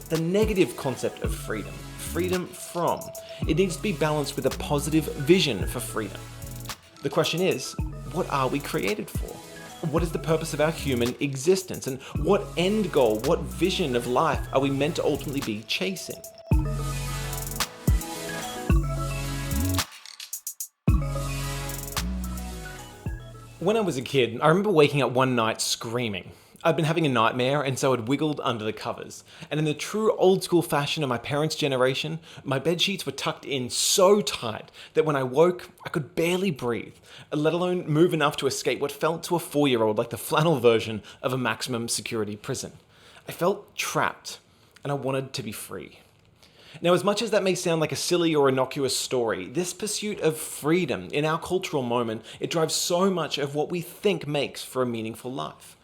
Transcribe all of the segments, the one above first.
the negative concept of freedom, freedom from. It needs to be balanced with a positive vision for freedom. The question is, what are we created for? What is the purpose of our human existence? And what end goal, what vision of life are we meant to ultimately be chasing? When I was a kid, I remember waking up one night screaming. I'd been having a nightmare, and so I'd wiggled under the covers. And in the true old school fashion of my parents' generation, my bed sheets were tucked in so tight that when I woke, I could barely breathe, let alone move enough to escape what felt to a 4-year-old like the flannel version of a maximum security prison. I felt trapped, and I wanted to be free. Now, as much as that may sound like a silly or innocuous story, this pursuit of freedom in our cultural moment, it drives so much of what we think makes for a meaningful life.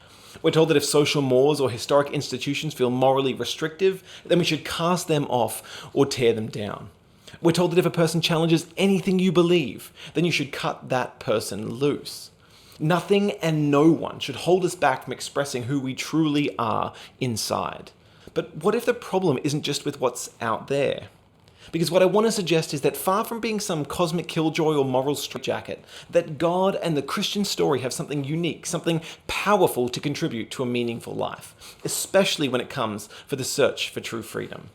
We're told that if social mores or historic institutions feel morally restrictive, then we should cast them off or tear them down. We're told that if a person challenges anything you believe, then you should cut that person loose. Nothing and no one should hold us back from expressing who we truly are inside. But what if the problem isn't just with what's out there? Because what I want to suggest is that far from being some cosmic killjoy or moral straitjacket, that God and the Christian story have something unique, something powerful to contribute to a meaningful life, especially when it comes for the search for true freedom.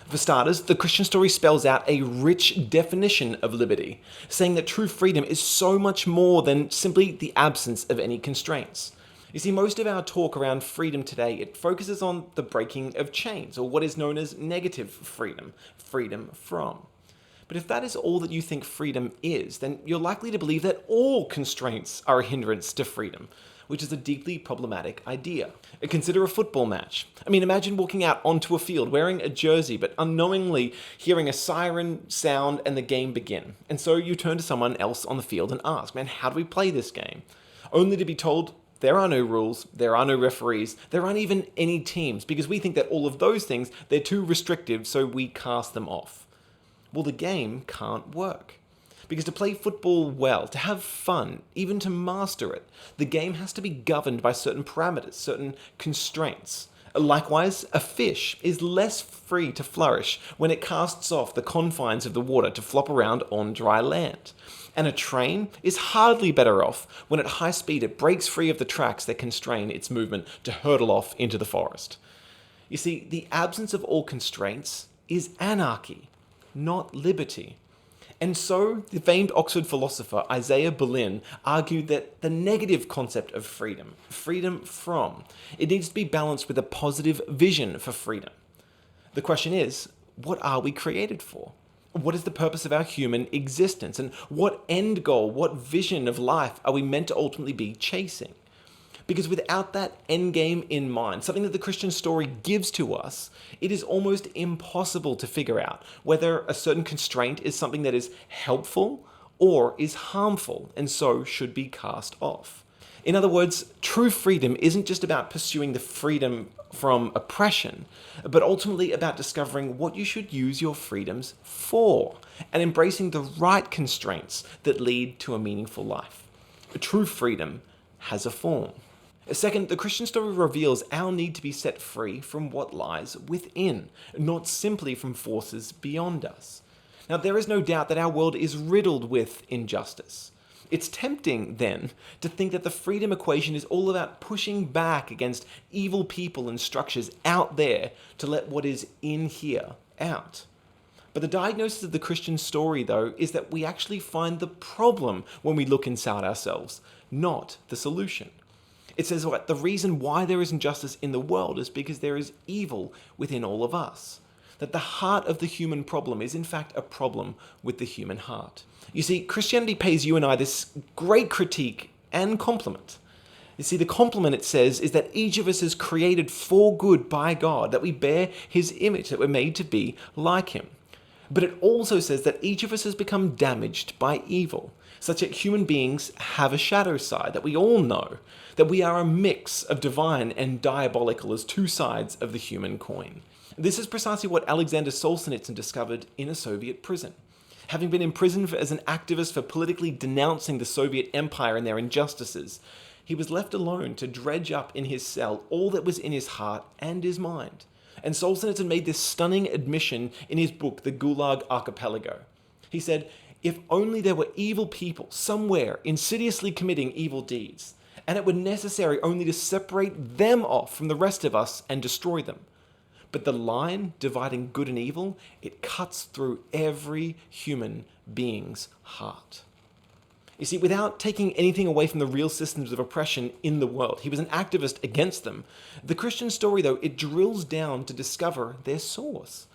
For starters, the Christian story spells out a rich definition of liberty, saying that true freedom is so much more than simply the absence of any constraints. You see, most of our talk around freedom today, it focuses on the breaking of chains, or what is known as negative freedom, freedom from. But if that is all that you think freedom is, then you're likely to believe that all constraints are a hindrance to freedom, which is a deeply problematic idea. Consider a football match. Imagine walking out onto a field wearing a jersey, but unknowingly hearing a siren sound and the game begin. And so you turn to someone else on the field and ask, man, how do we play this game? Only to be told, there are no rules, there are no referees, there aren't even any teams, because we think that all of those things, they're too restrictive, so we cast them off. Well, the game can't work. Because to play football well, to have fun, even to master it, the game has to be governed by certain parameters, certain constraints. Likewise, a fish is less free to flourish when it casts off the confines of the water to flop around on dry land. And a train is hardly better off when at high speed it breaks free of the tracks that constrain its movement to hurtle off into the forest. You see, the absence of all constraints is anarchy, not liberty. And so, the famed Oxford philosopher Isaiah Berlin argued that the negative concept of freedom, freedom from, it needs to be balanced with a positive vision for freedom. The question is, what are we created for? What is the purpose of our human existence? And what end goal, what vision of life are we meant to ultimately be chasing? Because without that end game in mind, something that the Christian story gives to us, it is almost impossible to figure out whether a certain constraint is something that is helpful or is harmful, and so should be cast off. In other words, true freedom isn't just about pursuing the freedom from oppression, but ultimately about discovering what you should use your freedoms for and embracing the right constraints that lead to a meaningful life. True freedom has a form. Second, the Christian story reveals our need to be set free from what lies within, not simply from forces beyond us. Now, there is no doubt that our world is riddled with injustice. It's tempting, then, to think that the freedom equation is all about pushing back against evil people and structures out there to let what is in here out. But the diagnosis of the Christian story, though, is that we actually find the problem when we look inside ourselves, not the solution. It says what the reason why there is injustice in the world is because there is evil within all of us. That the heart of the human problem is in fact a problem with the human heart. You see, Christianity pays you and I this great critique and compliment. You see, the compliment, it says, is that each of us is created for good by God, that we bear his image, that we're made to be like him. But it also says that each of us has become damaged by evil, such that human beings have a shadow side, that we all know, that we are a mix of divine and diabolical as two sides of the human coin. This is precisely what Alexander Solzhenitsyn discovered in a Soviet prison. Having been imprisoned as an activist for politically denouncing the Soviet Empire and their injustices, he was left alone to dredge up in his cell all that was in his heart and his mind. And Solzhenitsyn made this stunning admission in his book, The Gulag Archipelago. He said, if only there were evil people somewhere insidiously committing evil deeds, and it were necessary only to separate them off from the rest of us and destroy them. But the line dividing good and evil, it cuts through every human being's heart. You see, without taking anything away from the real systems of oppression in the world, he was an activist against them. The Christian story, though, it drills down to discover their source.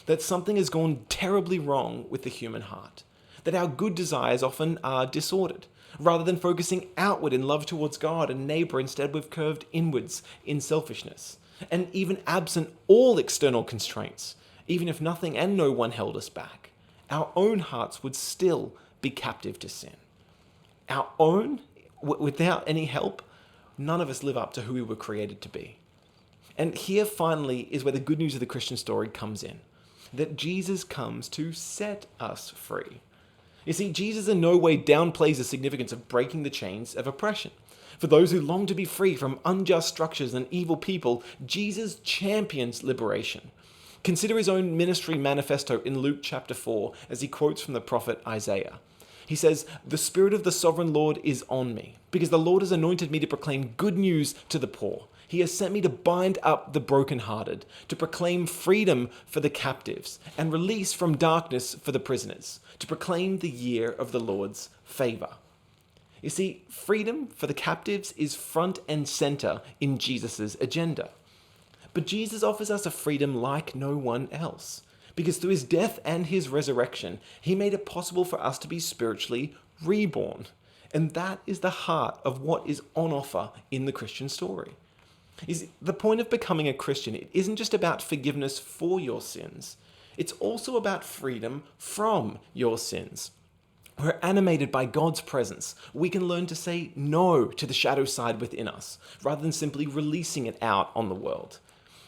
That something has gone terribly wrong with the human heart. That our good desires often are disordered. Rather than focusing outward in love towards God and neighbor, instead we've curved inwards in selfishness. And even absent all external constraints, even if nothing and no one held us back, our own hearts would still be captive to sin. Our own, without any help, none of us live up to who we were created to be. And here finally is where the good news of the Christian story comes in, that Jesus comes to set us free. You see, Jesus in no way downplays the significance of breaking the chains of oppression. For those who long to be free from unjust structures and evil people, Jesus champions liberation. Consider his own ministry manifesto in Luke chapter 4 as he quotes from the prophet Isaiah. He says, "The Spirit of the Sovereign Lord is on me, because the Lord has anointed me to proclaim good news to the poor. He has sent me to bind up the brokenhearted, to proclaim freedom for the captives, and release from darkness for the prisoners, to proclaim the year of the Lord's favor." You see, freedom for the captives is front and center in Jesus' agenda. But Jesus offers us a freedom like no one else. Because through his death and his resurrection, he made it possible for us to be spiritually reborn. And that is the heart of what is on offer in the Christian story. The point of becoming a Christian, it isn't just about forgiveness for your sins. It's also about freedom from your sins. We're animated by God's presence. We can learn to say no to the shadow side within us, rather than simply releasing it out on the world.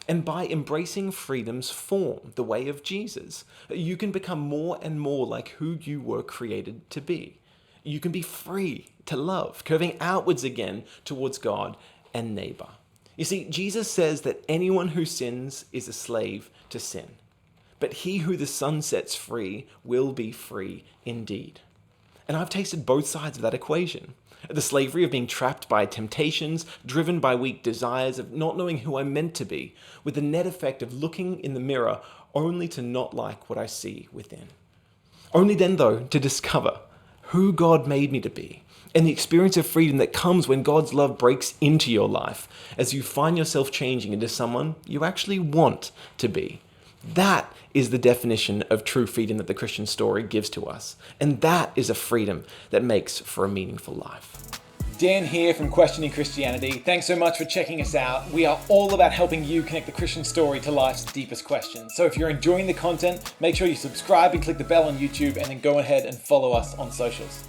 And by embracing freedom's form, the way of Jesus, you can become more and more like who you were created to be. You can be free to love, curving outwards again towards God and neighbor. You see, Jesus says that anyone who sins is a slave to sin. But he who the Son sets free will be free indeed. And I've tasted both sides of that equation. The slavery of being trapped by temptations, driven by weak desires, of not knowing who I'm meant to be, with the net effect of looking in the mirror only to not like what I see within. Only then, though, to discover who God made me to be, and the experience of freedom that comes when God's love breaks into your life as you find yourself changing into someone you actually want to be. That is the definition of true freedom that the Christian story gives to us. And that is a freedom that makes for a meaningful life. Dan here from Questioning Christianity. Thanks so much for checking us out. We are all about helping you connect the Christian story to life's deepest questions. So if you're enjoying the content, make sure you subscribe and click the bell on YouTube, and then go ahead and follow us on socials.